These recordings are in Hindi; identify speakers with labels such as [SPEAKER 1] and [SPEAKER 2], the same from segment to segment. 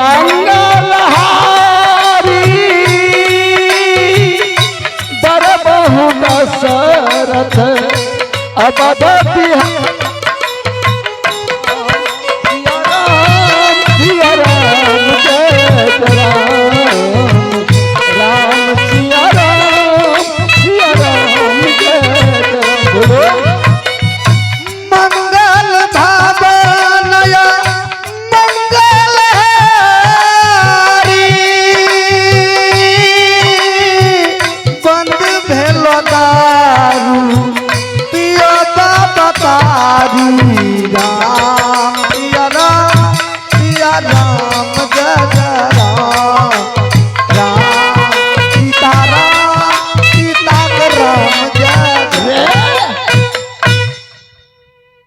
[SPEAKER 1] मंगलहारी बर बहु दशरथ अवध बिहारी सिया राम जय राम सिया राम जय बोलो
[SPEAKER 2] मंगल भावनया मंगल हारी बंद भेलो दारू पियो बतारी राम पिया राम जय राम सीता राम जय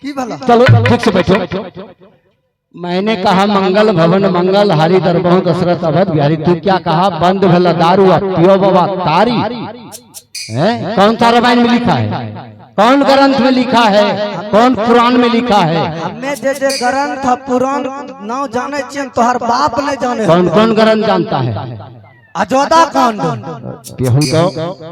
[SPEAKER 2] की भला।
[SPEAKER 1] चलो ठीक से बैठो। मैंने कहा मंगल भवन मंगल हारी दरबहु दशरथ अवध बिहारी। तू क्या कहा? बंद भला दारू पियो बाबा तारी है? कौन सा रामायण में लिखा है? कौन ग्रंथ में लिखा है? कौन पुराण में लिखा है?
[SPEAKER 2] हमें जे ग्रंथ पुराण नाम जाने छियन तोहर बाप ने जाने।
[SPEAKER 1] कौन कौन ग्रंथ जानता है?
[SPEAKER 2] अयोध्या कांड
[SPEAKER 1] गेहूं तो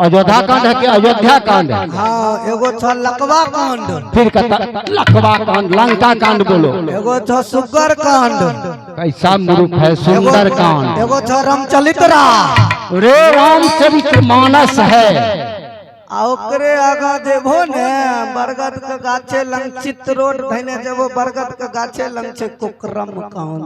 [SPEAKER 1] अयोध्या कांड है कि अयोध्या कांड है?
[SPEAKER 2] हाँ एगो छ लकवा कांड
[SPEAKER 1] फिर कहता लकवा कांड लंका कांड बोलो।
[SPEAKER 2] एगो छ सुगर कांड
[SPEAKER 1] कैसा मूर्ख है। सुंदर कांड
[SPEAKER 2] एगो छ रामचरित
[SPEAKER 1] रे रामचरित मानस है।
[SPEAKER 2] आ ओकरे आगा जेबो ने बरगद के गाछे लंग चित रोड धने जेबो बरगद के गाछे लंग छे कुकरम कांड।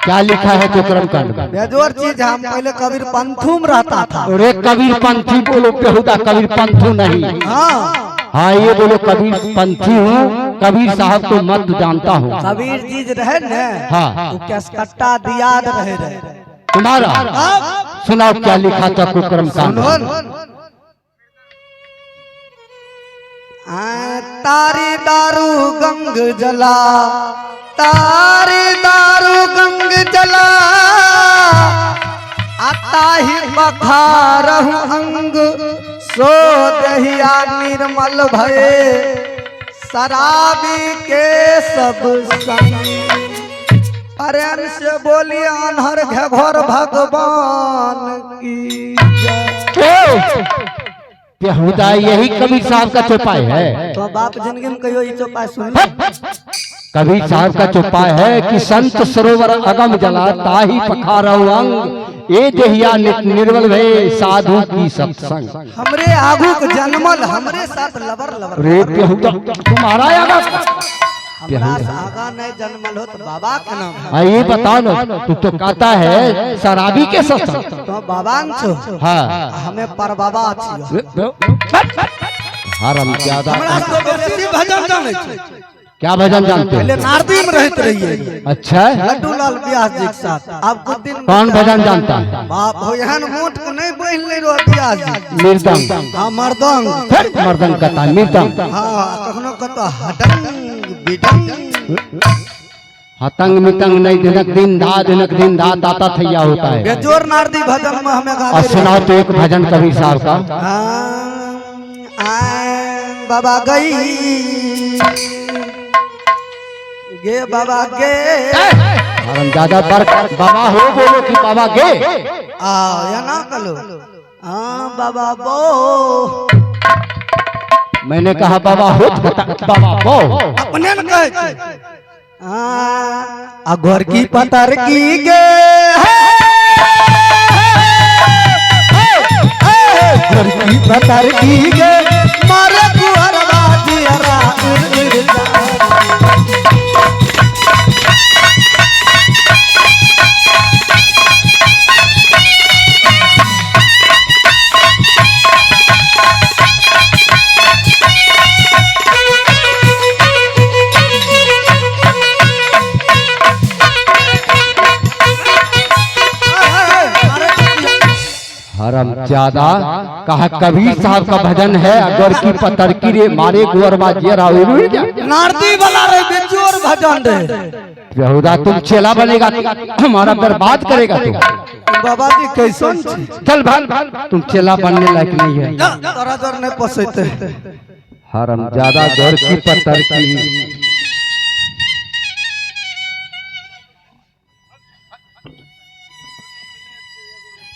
[SPEAKER 1] क्या लिखा है कुकरम कांड में?
[SPEAKER 2] बेजोर चीज हम पहले कबीर पंथू में रहता था।
[SPEAKER 1] अरे कबीर पंथी बोलो बेहुदा। कबीर पंथू नहीं। हाँ ये बोलो कबीर पंथी हूँ। कबीर साहब को मत जानता हूँ।
[SPEAKER 2] कबीर चीज रहे न।
[SPEAKER 1] हाँ
[SPEAKER 2] कट्टा दियाद रहे
[SPEAKER 1] तुम्हारा। सुनाओ क्या लिखा था कुकरम कांड में?
[SPEAKER 2] तारी दारू गंग जला तारी दारू गंग जला आता ही बखारहु अंग सो दहिया निर्मल भये शराबी के सब संग। प्रेम से बोलिए अनहर घोर भगवान की जय।
[SPEAKER 1] बेहुदा यही कबीर साहब का चौपाई है।
[SPEAKER 2] तो बाप जिंदगी में कहियो ई चौपाई सुन।
[SPEAKER 1] कबीर साहब का चौपाई है कि संत सरोवर अगम जला ताही पखारहु अंग ए देहिया निर्मल भय साधु की सत्संग।
[SPEAKER 2] हमरे आगू के जन्मल हमरे साथ लबर लबर।
[SPEAKER 1] रे बेहुदा तुम्हारा आगा
[SPEAKER 2] हमरा से आगा नहीं जन्मल हो तो बाबा के नाम है।
[SPEAKER 1] ये बताओ ना। तू तो कहता है शराबी के सत्संग।
[SPEAKER 2] तो बाबा छो।
[SPEAKER 1] हाँ
[SPEAKER 2] हमें पर बाबा छी।
[SPEAKER 1] हरम ज्यादा।
[SPEAKER 2] हमरा तो बेसी भजन जाने छी।
[SPEAKER 1] क्या भजन जानते
[SPEAKER 2] पहले
[SPEAKER 1] हैं?
[SPEAKER 2] नारदी में रहते रहिए।
[SPEAKER 1] अच्छा
[SPEAKER 2] लड्डू लाल व्यास जी के साथ। अब कुछ दिन
[SPEAKER 1] कौन भजन जानता है?
[SPEAKER 2] बाप हो यहाँ मोट को नहीं बहन ले रो व्यास जी।
[SPEAKER 1] मृदंग।
[SPEAKER 2] हाँ मर्दंग।
[SPEAKER 1] मर्दंग कहता है मृदंग।
[SPEAKER 2] हाँ कखनो कहता हटंग बिडंग।
[SPEAKER 1] हतंग मितंग नहीं दिनक दिन धा दाता थैया होता है।
[SPEAKER 2] बेजोर नारदी भजन में हमें गाते
[SPEAKER 1] और सुनाओ तो एक भजन कबीर साहब का।
[SPEAKER 2] बाबा गई गे बाबा गे।
[SPEAKER 1] हरम ज्यादा पर बाबा हो बोलो कि बाबा गे।
[SPEAKER 2] या ना कलो। हाँ बाबा बो।
[SPEAKER 1] मैंने कहा बाबा हो बाबा बो।
[SPEAKER 2] अपने न कहे घर की पतर की गे घर की पतर की गे मारे कुहर बाजियरा
[SPEAKER 1] हरम ज्यादा कहा कबीर साहब का भजन है। अगर की पतर की रे मारे गुअर बाजियरा
[SPEAKER 2] नारदी वाला रे बेजोर भजन रे।
[SPEAKER 1] बेहुदा तुम चेला बनेगा हमारा बर्बाद करेगा तू।
[SPEAKER 2] बाबा जी कैसन छी?
[SPEAKER 1] चल भाल तुम चेला बनने लायक नहीं है।
[SPEAKER 2] तोरा जोर नहीं पसैते।
[SPEAKER 1] हरम ज्यादा घर की पतर की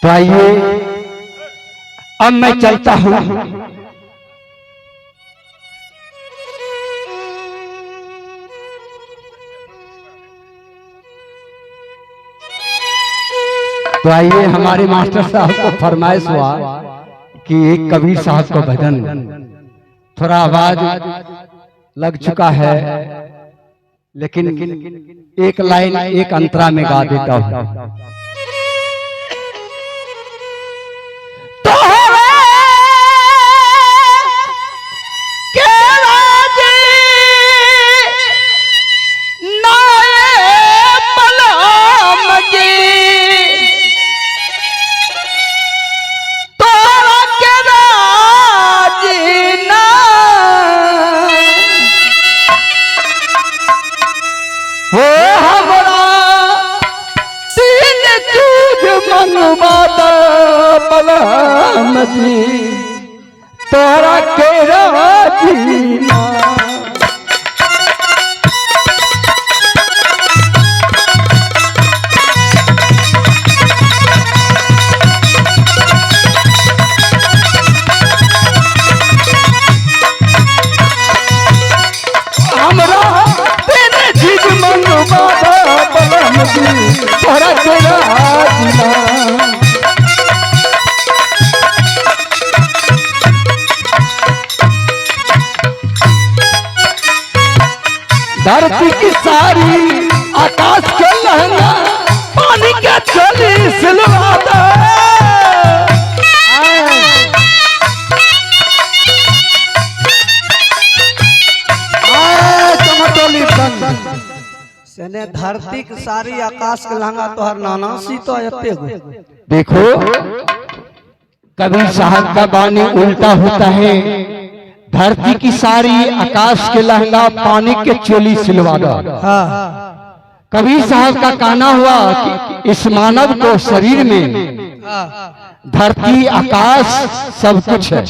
[SPEAKER 1] तो आइए अब मैं चलता हूं। तो आइए हमारे मास्टर साहब को फरमाइश हुआ कि एक कबीर साहब का भजन, थोड़ा आवाज लग चुका है लेकिन एक लाइन एक अंतरा में गा देता हूं। तोरा के राजीना हमरा तेरे जीव मन बाबा बलम जी तोरा के राजीना। धरती की सारी आकाश के लहंगा पानी के चली सिलवाता
[SPEAKER 2] सेने धरती की सारी आकाश के लहंगा तोहर नाना सी तो एते हो।
[SPEAKER 1] देखो कबीर साहब का बानी उल्टा होता है। धरती की सारी आकाश के लहंगा पानी के चोली सिलवादा। कबीर साहब का कहना हुआ कि इस मानव को शरीर में धरती आकाश सब कुछ है।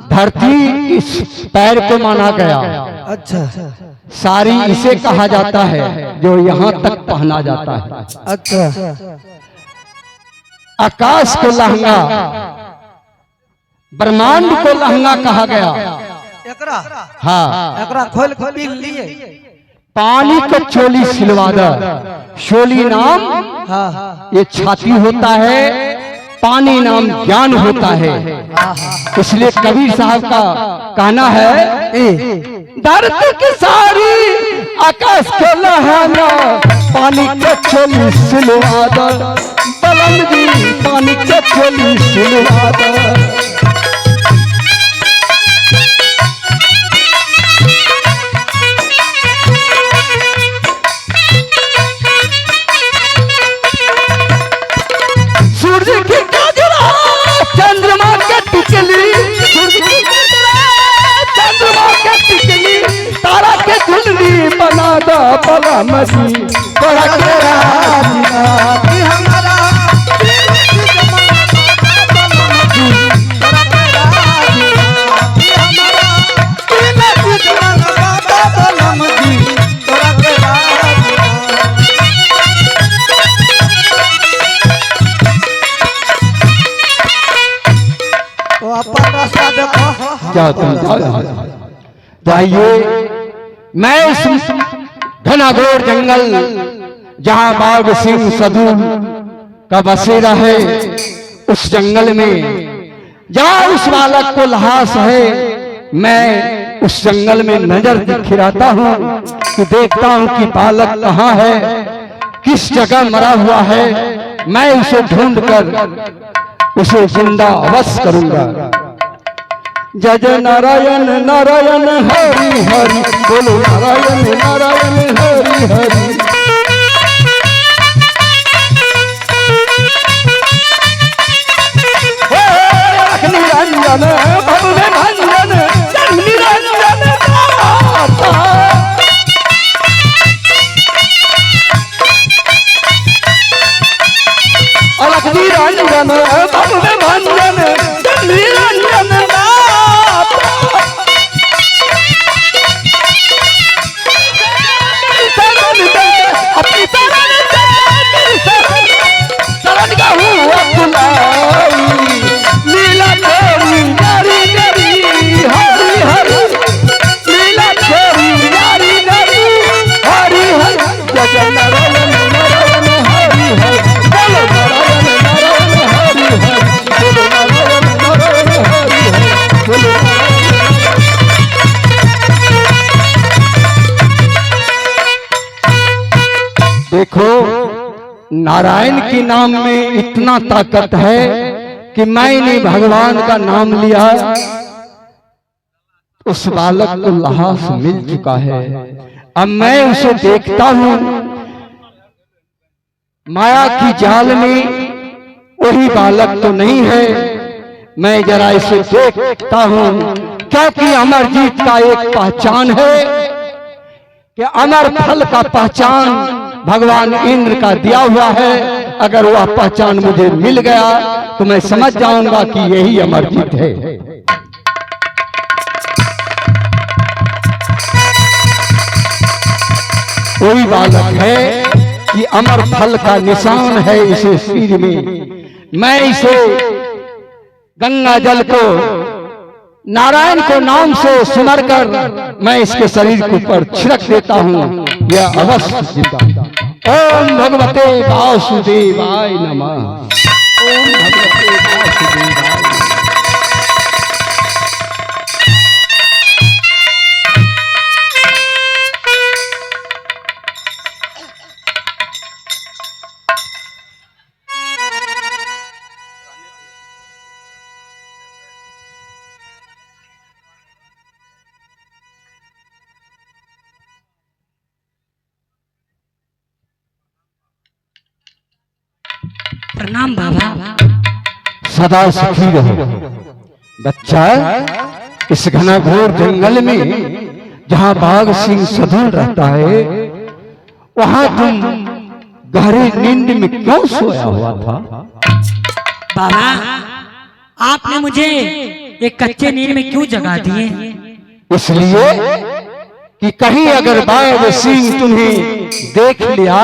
[SPEAKER 1] धरती इस पैर को माना गया।
[SPEAKER 2] अच्छा
[SPEAKER 1] सारी इसे कहा जाता है जो यहाँ तक पहना जाता है।
[SPEAKER 2] अच्छा
[SPEAKER 1] आकाश को लहंगा, ब्रह्मांड को लहंगा कहा गया।
[SPEAKER 2] एकरा
[SPEAKER 1] हाँ
[SPEAKER 2] एकरा खोल के पी लिए
[SPEAKER 1] पानी का चोली सिलवादा। शोली नाम ये छाती होता है, पानी नाम ज्ञान होता है। इसलिए कबीर साहब का कहना है धरती की सारी आकाश के लहंगा पानी के चोली सिलवादा। बलम जी पानी के चोली सिलवादा। सूर्य की गजरा चंद्रमा के टिकली, सूर्य की गजरा चंद्रमा के टिकली, तारा के झुलरी बना दा बलम जी तोरा के राजीना।
[SPEAKER 2] हमारा
[SPEAKER 1] क्या तुम तो आइए मैं इस घनाघोर जंगल जहां बाघ सिंह सदूर का बसेरा है उस जंगल में जहां उस बालक को लाश है, मैं उस जंगल में नजर दिखिराता हूँ कि देखता हूँ कि बालक कहाँ है, किस जगह मरा हुआ है। मैं उसे ढूंढकर उसे जिंदा अवश्य करूंगा। जय जय नारायण नारायण हरि हरि, बोलो नारायण नारायण हरि हरि। निरंजन भगवे भंजन निरंजन अलग निरंजन भगवे भंजन निरंजन अपनी शरण का हुआ नारायण के नाम में इतना ताकत है कि मैंने भगवान का नाम लिया, उस बालक को लाश मिल चुका है। अब मैं उसे देखता हूं माया की जाल में, वही बालक तो नहीं है। मैं जरा इसे देखता हूं, क्योंकि अमरजीत का एक पहचान है कि अमर फल का पहचान भगवान इंद्र का दिया हुआ है। अगर वह पहचान मुझे मिल गया तो मैं समझ जाऊंगा कि यही अमरजीत है। कोई बालक है कि अमर फल का निशान है इसे सिर में। मैं इसे गंगा जल को नारायण को नाम से सिमर कर मैं इसके शरीर के ऊपर छिड़क देता हूं, यह अवश्य जिंदा। ओम भगवते वासुदेवाय नमः। ओम भगवते वासुदेवाय।
[SPEAKER 3] प्रणाम बाबा।
[SPEAKER 1] सदा सुखी रहो बच्चा। इस घनघोर जंगल में जहां बाघ सिंह सधुल रहता है, वहां तुम गहरी नींद में क्यों सोया हुआ था?
[SPEAKER 3] बाबा, आपने मुझे एक कच्चे नींद में क्यों जगा दिए?
[SPEAKER 1] इसलिए कि कहीं अगर बाघ सिंह तुम्हें देख लिया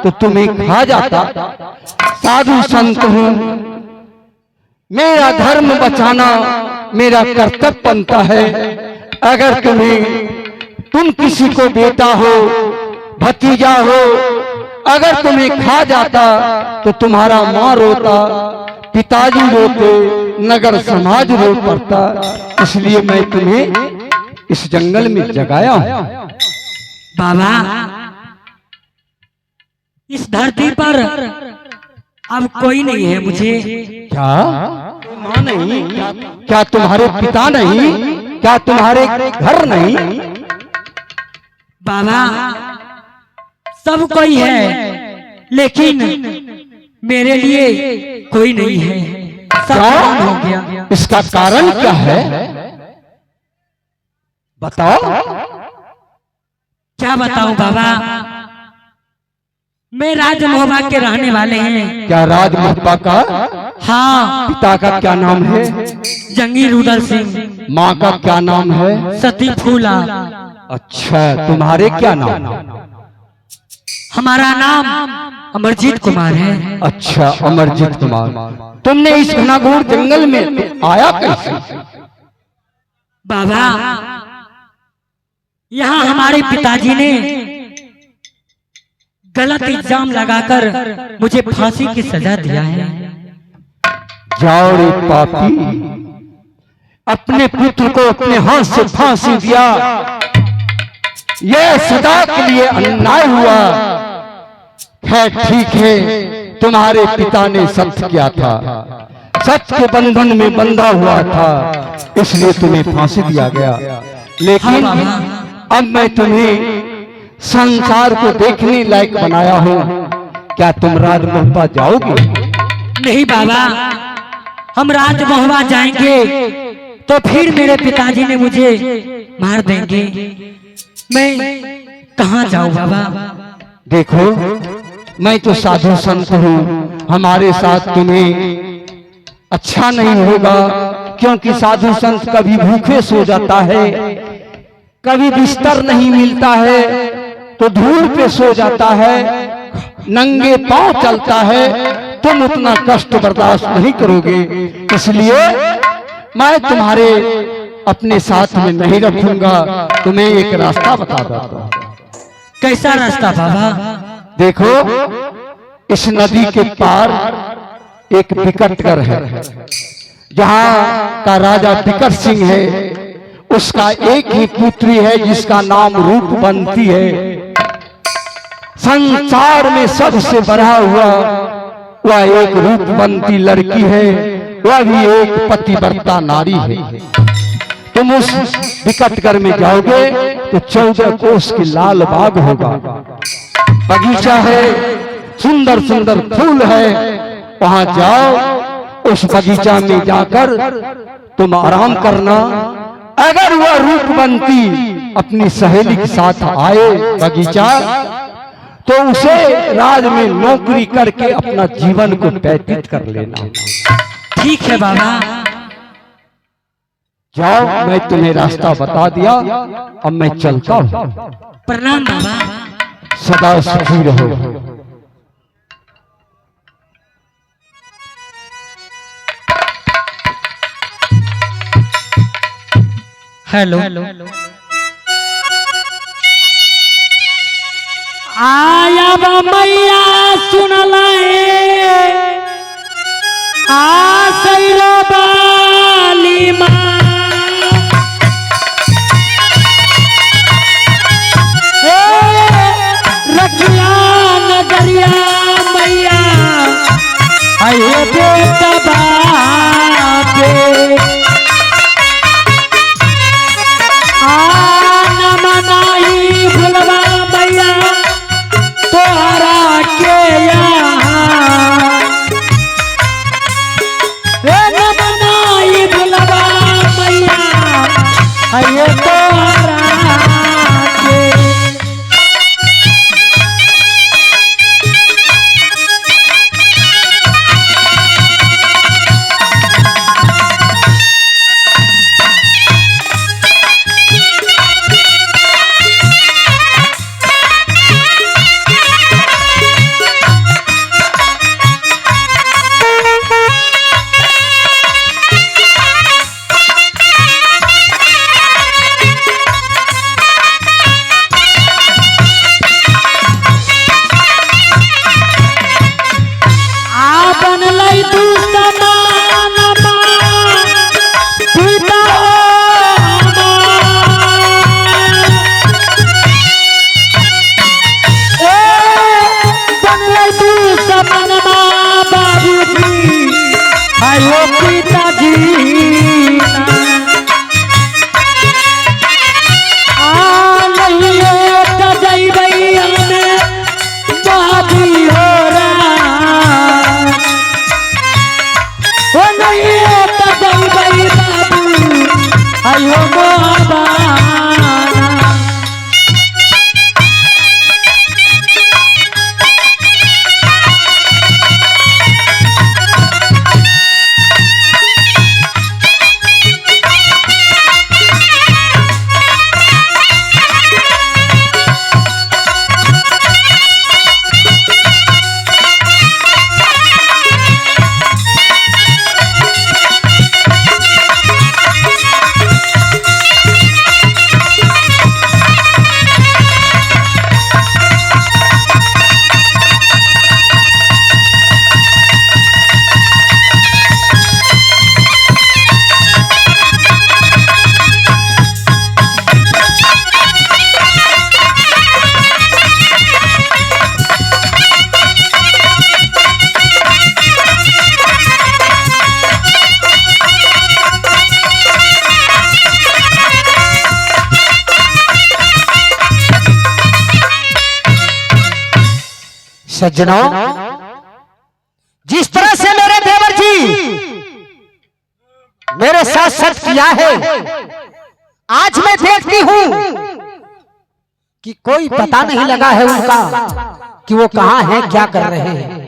[SPEAKER 1] तो तुम्हें खा जाता। साधु संत हूं, मेरा धर्म बचाना मेरा कर्तव्य बनता है। अगर तुम किसी को बेटा हो, भतीजा हो, अगर तुम्हें खा जाता तो तुम्हारा माँ रोता, पिताजी रोते, नगर समाज रो पड़ता। इसलिए मैं तुम्हें इस जंगल में जगाया हूं।
[SPEAKER 3] बाबा, इस धरती पर अब कोई नहीं है मुझे।
[SPEAKER 1] क्या माँ नहीं? क्या तुम्हारे पिता नहीं? क्या तुम्हारे घर नहीं?
[SPEAKER 3] बाबा, सब कोई है, लेकिन मेरे लिए कोई नहीं है। सब खत्म हो गया।
[SPEAKER 1] इसका कारण क्या है? बताओ।
[SPEAKER 3] क्या बताऊं बाबा? मैं राजमोहबा के रहने वाले हैं।
[SPEAKER 1] क्या राजमोहबा का?
[SPEAKER 3] हाँ।
[SPEAKER 1] पिता का क्या नाम है?
[SPEAKER 3] जंगी रुदल सिंह।
[SPEAKER 1] माँ का क्या नाम है?
[SPEAKER 3] सती फूला।
[SPEAKER 1] अच्छा, तुम्हारे क्या नाम?
[SPEAKER 3] हमारा नाम अमरजीत कुमार है।
[SPEAKER 1] अच्छा, अमरजीत कुमार। तुमने इस घनघोर जंगल में आया कैसे?
[SPEAKER 3] बाबा, यहाँ हमारे पिताजी ने गलत इल्जाम लगाकर मुझे फांसी की सजा दिया है।
[SPEAKER 1] जाओ रे पापी, अपने पुत्र को अपने हाथ से फांसी दिया। यह सदा के लिए अन्याय हुआ। खैर ठीक है, तुम्हारे पिता ने सत्य किया था, सत्य के बंधन में बंधा हुआ था, इसलिए तुम्हें फांसी दिया गया। लेकिन अब मैं तुम्हें संसार को देखने लायक बनाया हूं। क्या तुम राजमोहबा जाओगे?
[SPEAKER 3] नहीं बाबा, हम राजमोहबा जाएंगे तो फिर मेरे पिताजी ने मुझे मार देंगे। मैं कहाँ जाऊं बाबा?
[SPEAKER 1] देखो, मैं तो साधु संत हूँ, हमारे साथ तुम्हें अच्छा नहीं होगा, क्योंकि साधु संत कभी भूखे सो जाता है, कभी बिस्तर नहीं मिलता है तो धूल पे सो जाता है, नंगे पांव चलता है। तुम उतना कष्ट बर्दाश्त नहीं करोगे, इसलिए मैं तुम्हारे अपने साथ में नहीं रखूंगा। तुम्हें एक रास्ता बता देता हूं।
[SPEAKER 3] कैसा रास्ता बाबा?
[SPEAKER 1] देखो, इस नदी के पार एक बिकटगढ़ है, जहां का राजा बिकट सिंह है। उसका एक ही पुत्री है जिसका नाम रूपवंती है। संसार में सबसे बड़ा हुआ वह एक रूपवंती लड़की है, वह भी एक पतिव्रता नारी है। तुम उस विकटगढ़ में जाओगे तो 14 कोस की लाल बाग होगा, बगीचा है, सुंदर सुंदर फूल है। वहां जाओ, उस बगीचा में जाकर तुम आराम करना। अगर वह रूपवंती अपनी सहेली के साथ आए बगीचा, तो उसे राज में नौकरी करके अपना जीवन को व्यतीत कर लेना।
[SPEAKER 3] ठीक है बाबा।
[SPEAKER 1] जाओ, मैं तुम्हें रास्ता बता दिया, अब मैं चलता हूँ।
[SPEAKER 3] प्रणाम बाबा।
[SPEAKER 1] सदा सुखी रहो।
[SPEAKER 3] हेलो, आया बा मैया सुनलाए आसैरो बाली माँ, रखिया नजरिया मैया आये बेटा बापे, भुलवा मैया तोहरा के नमनाई भुलवा मैया आये तोहरा के।
[SPEAKER 1] सज्जनों, जिस तरह से मेरे देवर जी मेरे साथ सच किया है, आज मैं देखती हूं कि कोई पता नहीं लगा है उनका कि वो कहां हैं, क्या कर रहे हैं।